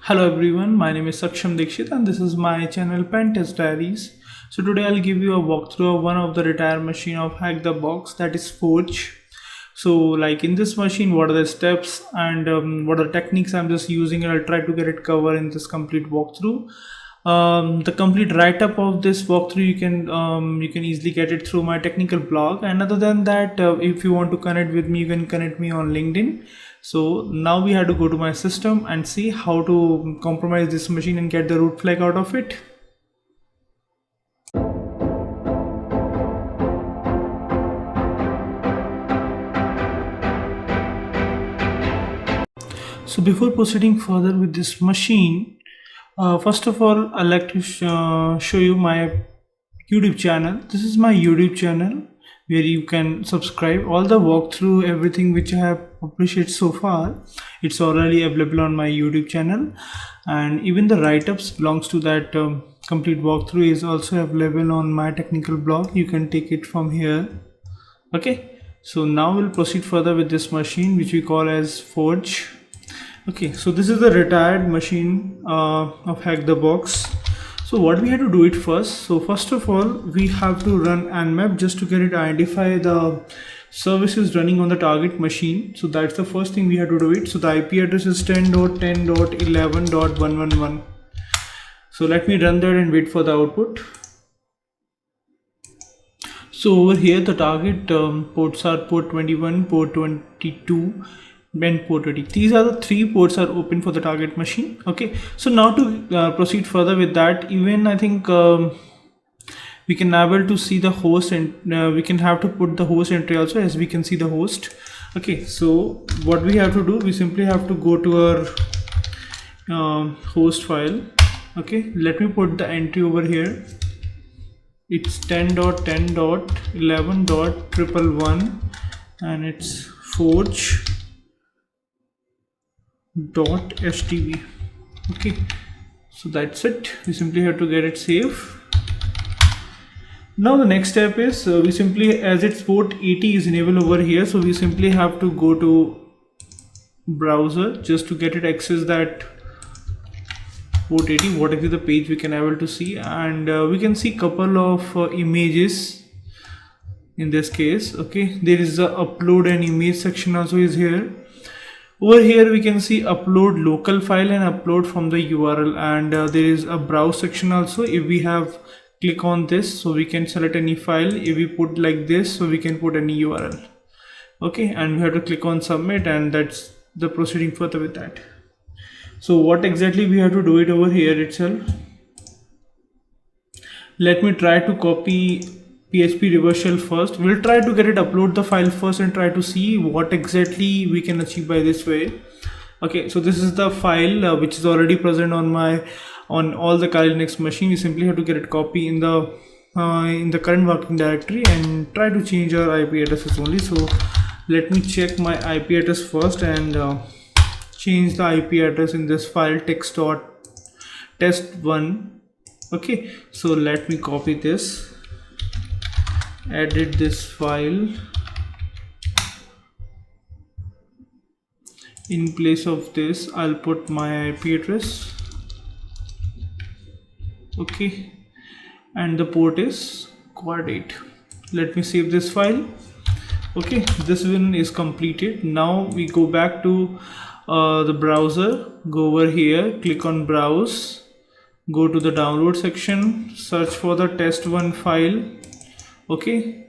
Hello everyone, my name is DIXIT and this is my channel Pentest Diaries. So today I'll give you a walkthrough of one of the retired machine of HackTheBox, that is Forge. So like in this machine, what are the steps and what are the techniques I'm just using, and I'll try to get it covered in this complete walkthrough. The complete write-up of this walkthrough you can easily get it through my technical blog, and other than that, if you want to connect with me, you can connect me on LinkedIn. So now we have to go to my system and see how to compromise this machine and get the root flag out of it. So before proceeding further with this machine, first of all, I'd like to show you my YouTube channel. This is my YouTube channel where you can subscribe. All the walkthrough, everything which I have published so far, it's already available on my YouTube channel, and even the write-ups belongs to that complete walkthrough is also available on my technical blog. You can take it from here. Okay, so now we'll proceed further with this machine which we call as Forge. Okay, so this is the retired machine of HackTheBox. So what we have to do it first. So first of all, we have to run nmap just to get it identify the services running on the target machine. So that's the first thing we have to do it. So the IP address is 10.10.11.111. So let me run that and wait for the output. So over here the target ports are port 21, port 22 and port 80. These are the three ports are open for the target machine. Okay, so now to proceed further with that, even I think we can able to see the host, and we can have to put the host entry also, as we can see the host. Okay, so what we have to do, we simply have to go to our host file. Okay, let me put the entry over here. It's 10.10.11.111 and it's forge.stv. okay, so that's it. We simply have to get it saved. Now the next step is we simply, as its port 80 is enabled over here, so we simply have to go to browser just to get it access that port 80, what is the page we can able to see, and we can see couple of images in this case. Okay, there is a upload and image section also is here. Over here we can see upload local file and upload from the URL, and there is a browse section also. If we have click on this, so we can select any file. If we put like this, so we can put any URL. Okay, and we have to click on submit, and that's the proceeding further with that. So what exactly we have to do it over here itself. Let me try to copy PHP reverse shell first. We'll try to get it upload the file first and try to see what exactly we can achieve by this way. Okay, so this is the file which is already present on all the Kali Linux machine. We simply have to get it copy in the current working directory and try to change our IP addresses only. So let me check my IP address first and change the IP address in this file text.test1. okay, so let me copy this, edit this file. In place of this, I'll put my IP address. Okay, and the port is quad 8. Let me save this file. Okay, this one is completed. Now we go back to the browser, go over here, click on browse, go to the download section, search for the test1 file. Okay,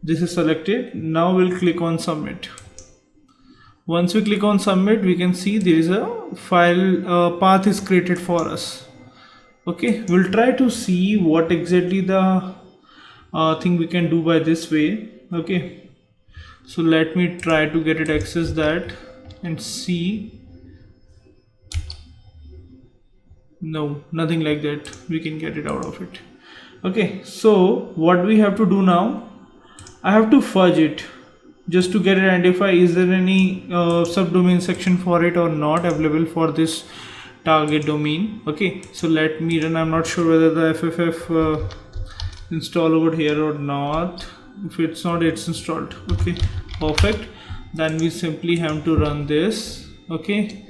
this is selected. Now we'll click on submit. Once we click on submit, we can see there is a file path is created for us. Okay, we'll try to see what exactly the thing we can do by this way. Okay, so let me try to get it access that and see. No, nothing like that. We can get it out of it. Okay, so what we have to do now, I have to fudge it just to get it identify is there any subdomain section for it or not available for this target domain. Okay, so let me run. I'm not sure whether the FFF install over here or not. If it's not, it's installed. Okay, perfect. Then we simply have to run this. Okay,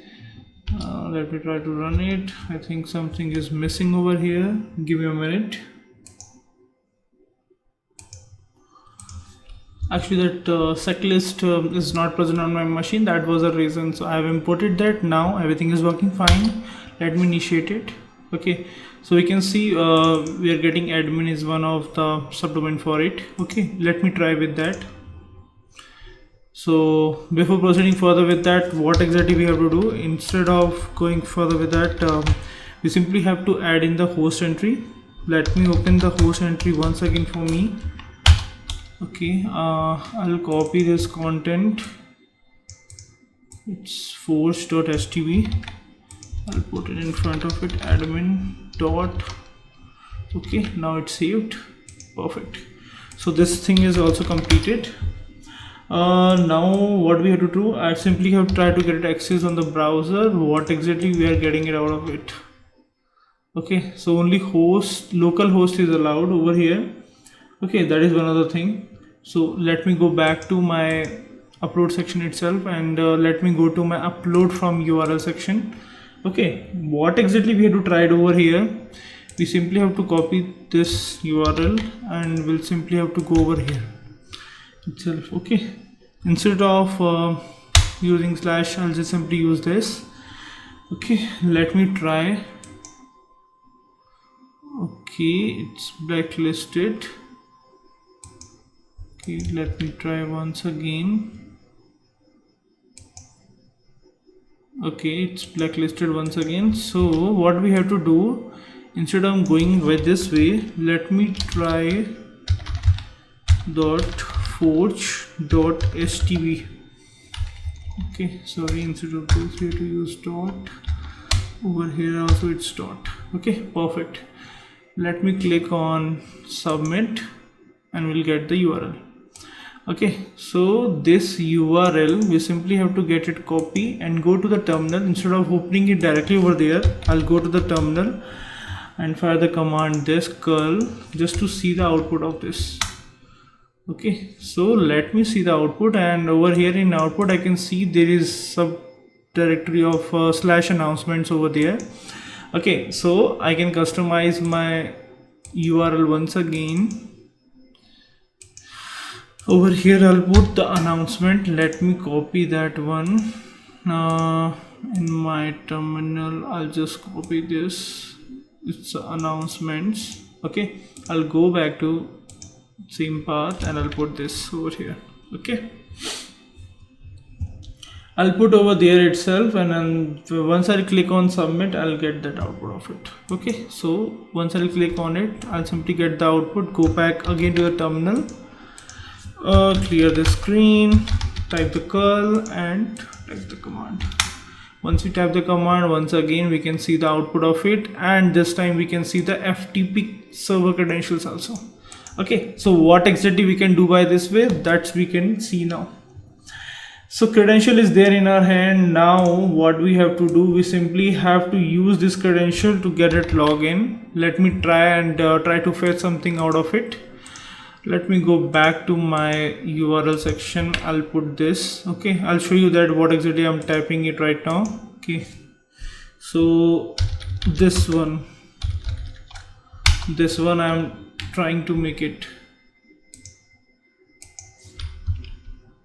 Let me try to run it. I think something is missing over here. Give me a minute. Actually, that sec list is not present on my machine. That was the reason. So I have imported that. Now everything is working fine. Let me initiate it. Okay, so we can see we are getting admin is one of the subdomain for it. Okay, let me try with that. So before proceeding further with that, what exactly we have to do? Instead of going further with that, we simply have to add in the host entry. Let me open the host entry once again for me. Okay, I'll copy this content. It's forge.stv. I'll put it in front of it, admin dot. Okay, now it's saved. Perfect. So this thing is also completed. Now what we have to do, I simply have to try to get access on the browser. What exactly we are getting it out of it? Okay, so only host, local host is allowed over here. Okay, that is one other thing. So let me go back to my upload section itself, and let me go to my upload from URL section. Okay, what exactly we have to try it over here? We simply have to copy this URL and we'll simply have to go over here itself. Okay, instead of using slash, I'll just simply use this. Okay, let me try. Okay, it's blacklisted. Okay, let me try once again. Okay, it's blacklisted once again. So what we have to do, instead of going by this way, let me try .forge.stv. okay, sorry, instead of this we have to use dot. Over here also it's dot. Okay, perfect. Let me click on submit and we'll get the URL. Okay, so this URL we simply have to get it copy and go to the terminal. Instead of opening it directly over there, I'll go to the terminal and fire the command this curl just to see the output of this. Okay, so let me see the output, and over here in output I can see there is subdirectory of slash announcements over there. Okay, so I can customize my URL once again. Over here I'll put the announcement. Let me copy that one. In my terminal I'll just copy this. It's announcements. Okay, I'll go back to same path and I'll put this over here. Okay, I'll put over there itself, and then once I'll click on submit, I'll get that output of it. Okay, so once I'll click on it, I'll simply get the output. Go back again to the terminal, clear the screen, type the curl and type the command. Once we type the command, once again we can see the output of it, and this time we can see the FTP server credentials also. Okay, so what exactly we can do by this way, that's we can see now. So credential is there in our hand. Now what we have to do, we simply have to use this credential to get it login. Let me try to fetch something out of it. Let me go back to my URL section. I'll put this. Okay, I'll show you that what exactly I'm typing it right now. Okay, so this one I'm trying to make it.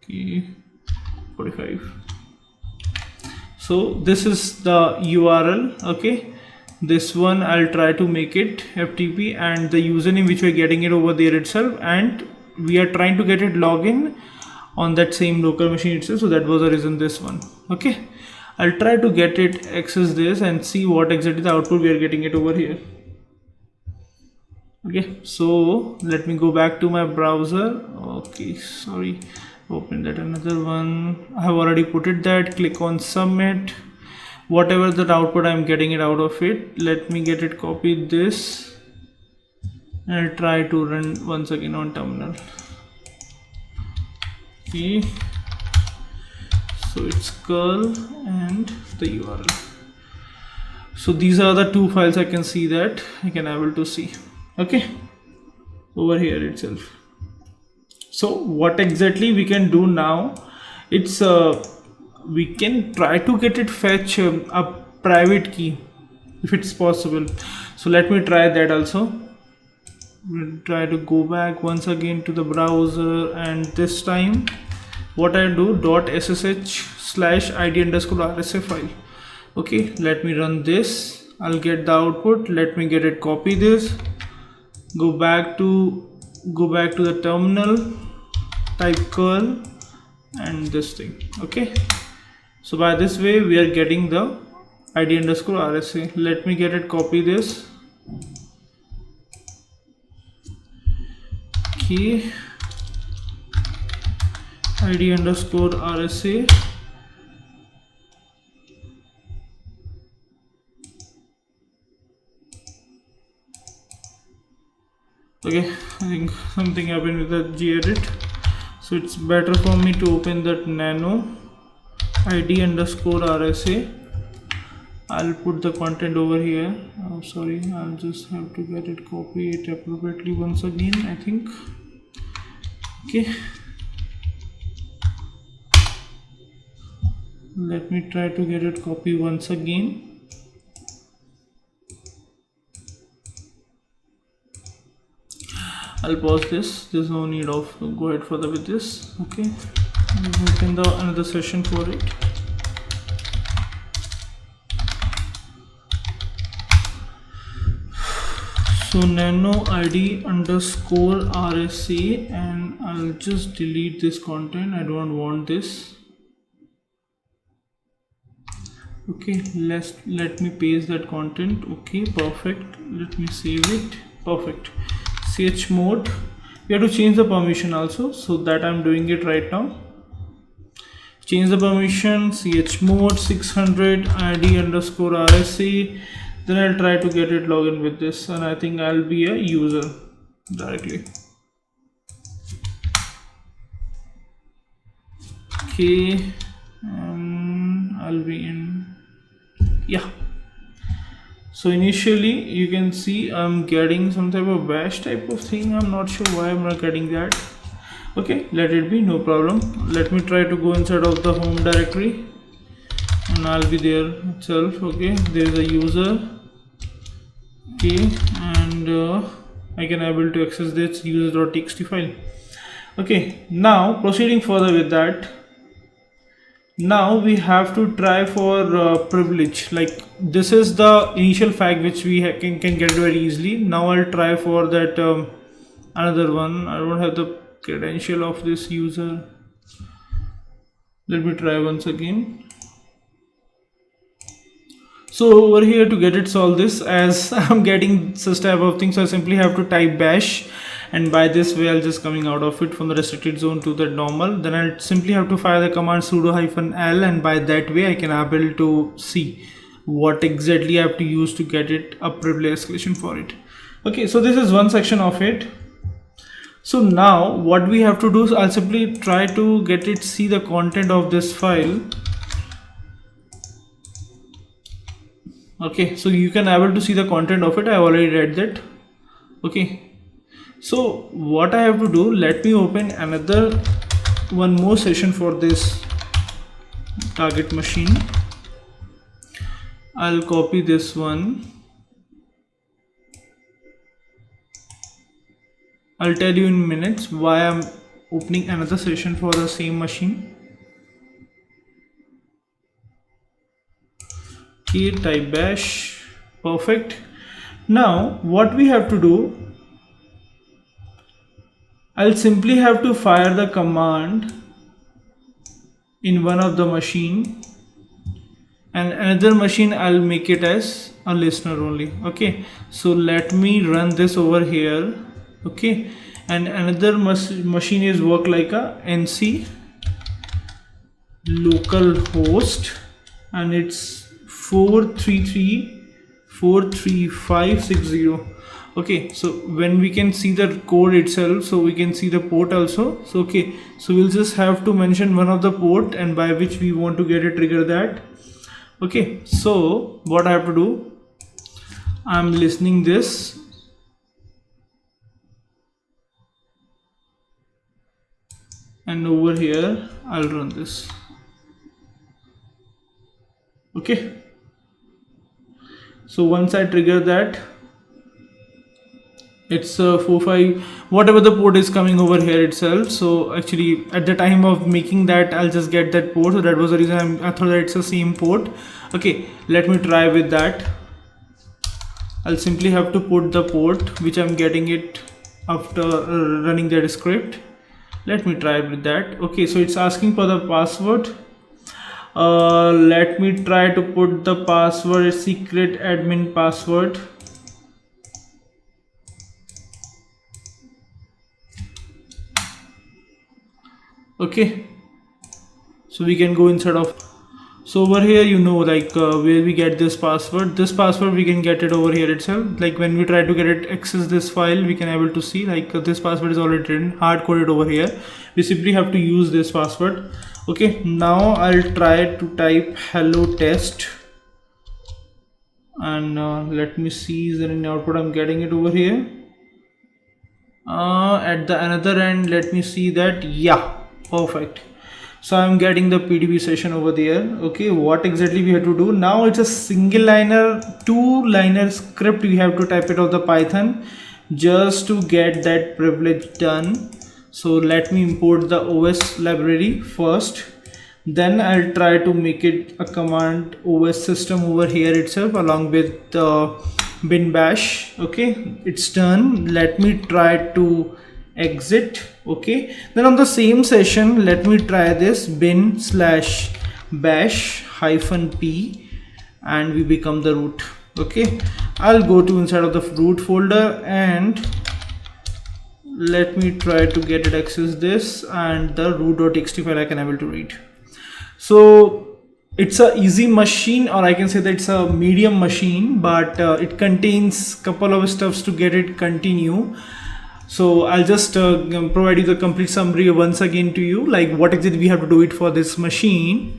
Okay, 45. So this is the URL. Okay, this one I'll try to make it FTP, and the username which we're getting it over there itself, and we are trying to get it login on that same local machine itself. So that was the reason this one. Okay, I'll try to get it access this and see what exactly the output we are getting it over here. Okay, so let me go back to my browser. Okay, sorry, open that another one. I have already put it that. Click on submit. Whatever that output I'm getting it out of it, let me get it copied this and I'll try to run once again on terminal. Okay, so it's curl and the URL. So these are the two files I can see that I can able to see. Okay, over here itself. So what exactly we can do now, it's we can try to get it fetch up private key if it's possible. So let me try that also. We'll try to go back once again to the browser, and this time what I do, .ssh/id_rsa file. Okay, let me run this. I'll get the output. Let me get it, copy this, go back to the terminal, type curl and this thing. Okay, so by this way we are getting the id_rsa. Let me get it, copy this. Okay, id_rsa. Okay, I think something happened with the gedit, so it's better for me to open that nano id_rsa. I'll put the content over here. Oh sorry, I'll just have to get it, copy it appropriately once again, I think. Okay, let me try to get it, copy once again. I'll pause this. There's no need of go ahead further with this. Okay, open the another session for it. So nano id_rsa, and I'll just delete this content. I don't want this. Okay, let me paste that content. Okay, perfect. Let me save it. Perfect. chmod, we have to change the permission also, so that I'm doing it right now. Change the permission, chmod 600 id_rsa. Then I'll try to get it login with this, and I think I'll be a user directly. Okay, and I'll be in, yeah. So initially you can see I'm getting some type of bash type of thing. I'm not sure why I'm not getting that. Okay, let it be, no problem. Let me try to go inside of the home directory, and I'll be there itself. Okay, there is a user. Okay, and I can able to access this user.txt file. Okay, now proceeding further with that, now we have to try for privilege. Like this is the initial flag which we can get very easily. Now I'll try for that another one. I don't have the credential of this user. Let me try once again. So over here, to get it solve this, as I'm getting such type of things, so I simply have to type bash, and by this way I'll just coming out of it from the restricted zone to the normal. Then I'll simply have to fire the command sudo -l, and by that way I can able to see what exactly I have to use to get it a privilege escalation for it. Okay, so this is one section of it. So now what we have to do is I'll simply try to get it see the content of this file. Okay, so you can able to see the content of it. I already read that. Okay, so what I have to do, let me open another one more session for this target machine. I'll copy this one. I'll tell you in minutes why I'm opening another session for the same machine. Okay, type bash. Perfect. Now what we have to do, I'll simply have to fire the command in one of the machine, and another machine I'll make it as a listener only. Okay, so let me run this over here. Okay, and another machine is work like a nc localhost, and it's 433-43560. Okay, so when we can see the code itself, so we can see the port also. So okay, so we'll just have to mention one of the port and by which we want to get a trigger that. Okay, so what I have to do, I'm listening this, and over here I'll run this. Okay, So once I trigger that, it's 45 whatever the port is coming over here itself. So actually at the time of making that, I'll just get that port. So that was the reason I thought that it's the same port. Okay, let me try with that. I'll simply have to put the port which I'm getting it after running that script. Let me try with that. Okay, so it's asking for the password. Let me try to put the password, secret admin password. Okay, so we can go inside of, so over here, you know, like where we get this password we can get it over here itself. Like when we try to get it access this file, we can able to see like this password is already written, hard coded over here. We simply have to use this password. Okay, now I'll try to type hello test, and let me see, is there any output? I'm getting it over here. At the another end, let me see that, yeah, perfect. So I'm getting the PDB session over there. Okay, what exactly we have to do now? It's a single liner, 2-liner script. We have to type it of the Python just to get that privilege done. So let me import the OS library first, then I'll try to make it a command OS system over here itself along with bin bash. Okay, it's done. Let me try to exit. Okay, then on the same session, let me try this bin / bash -p, and we become the root. Okay, I'll go to inside of the root folder and let me try to get it access this, and the root.txt file I can able to read. So it's a easy machine, or I can say that it's a medium machine, but it contains couple of stuffs to get it continue. So I'll just provide you the complete summary once again to you, like what exactly we have to do it for this machine.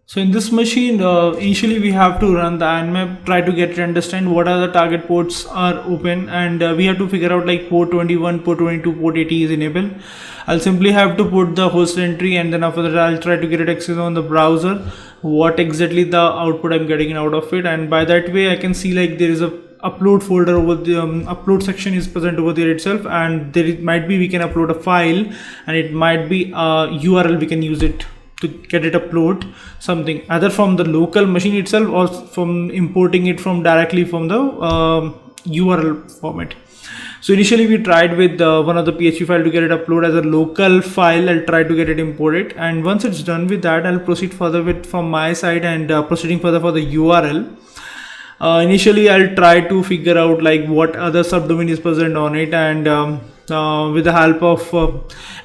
So in this machine, initially we have to run the nmap, try to get it understand what are the target ports are open, and we have to figure out like port 21, port 22, port 80 is enabled. I'll simply have to put the host entry, and then after that I'll try to get it access on the browser, what exactly the output I'm getting out of it. And by that way I can see like there is a upload folder over the upload section is present over there itself, and there it might be we can upload a file, and it might be a URL we can use it to get it upload something either from the local machine itself or from importing it from directly from the URL format. So initially we tried with one of the PHP file to get it upload as a local file. I'll try to get it imported, and once it's done with that, I'll proceed further with from my side and proceeding further for the URL. Initially I'll try to figure out like what other subdomain is present on it, and with the help of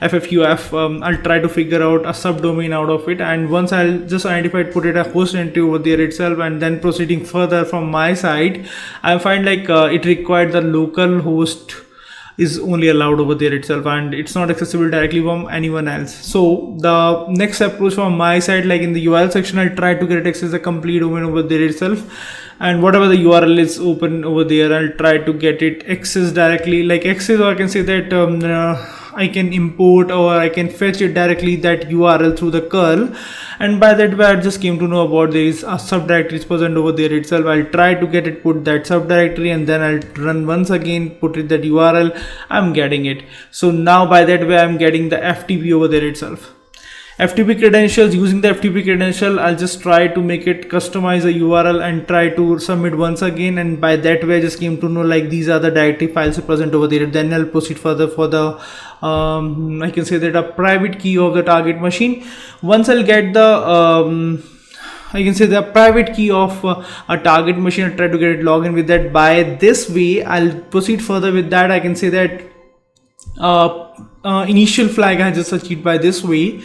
FFUF, I'll try to figure out a subdomain out of it, and once I'll just identify it, put it a host entry over there itself, and then proceeding further from my side, I find like it required the local host is only allowed over there itself, and it's not accessible directly from anyone else. So the next approach from my side, like in the URL section, I'll try to get it access the complete domain over there itself, and whatever the URL is open over there, I'll try to get it access directly, like access, or I can say that I can import or I can fetch it directly that URL through the curl. And by that way I just came to know about there is a subdirectory present over there itself. I'll try to get it put that subdirectory, and then I'll run once again, put it that URL, I'm getting it. So now by that way I'm getting the FTP over there itself. FTP credentials, using the FTP credential, I'll just try to make it customize a URL and try to submit once again, and by that way I just came to know like these are the directory files present over there. Then I'll proceed further for the I can say that a private key of the target machine. Once I'll get the I can say the private key of a target machine, I'll try to get it login with that. By this way I'll proceed further with that. I can say that initial flag I just achieved by this way.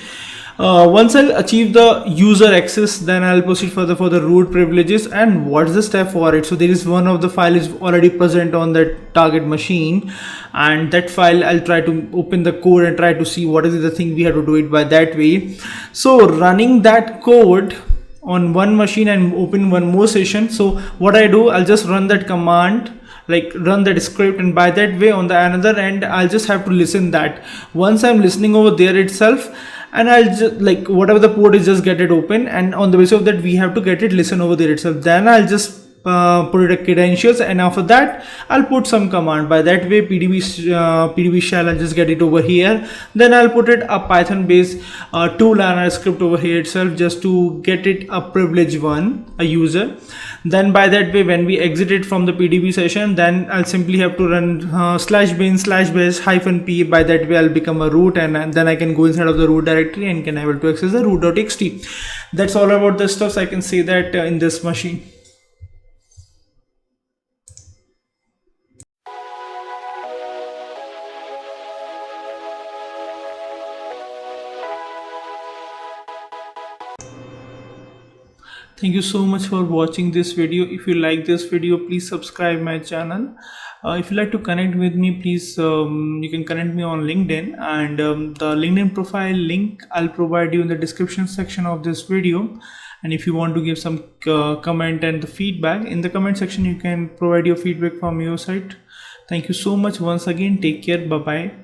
Once I'll achieve the user access, then I'll proceed further for the root privileges. And what's the step for it? So there is one of the file is already present on that target machine, and that file I'll try to open the code and try to see what is the thing we have to do it by that way. So running that code on one machine and open one more session. So what I do, I'll just run that command, like run that script, and by that way on the another end I'll just have to listen that. Once I'm listening over there itself, and I'll just like whatever the port is, just get it open, and on the basis of that we have to get it listen over there itself. Then I'll just put it a credentials, and after that I'll put some command. By that way pdb shell, I'll just get it over here. Then I'll put it a Python based two-liner script over here itself, just to get it a privileged one, a user. Then by that way, when we exit it from the pdb session, then I'll simply have to run /bin/bash -p. By that way I'll become a root, and then I can go inside of the root directory and can able to access the root.txt. That's all about the stuff. So I can say that in this machine. Thank you so much for watching this video. If you like this video, please subscribe my channel. If you like to connect with me, please you can connect me on LinkedIn, and the LinkedIn profile link I'll provide you in the description section of this video. And if you want to give some comment and the feedback in the comment section, you can provide your feedback from your side. Thank you so much once again. Take care. Bye bye.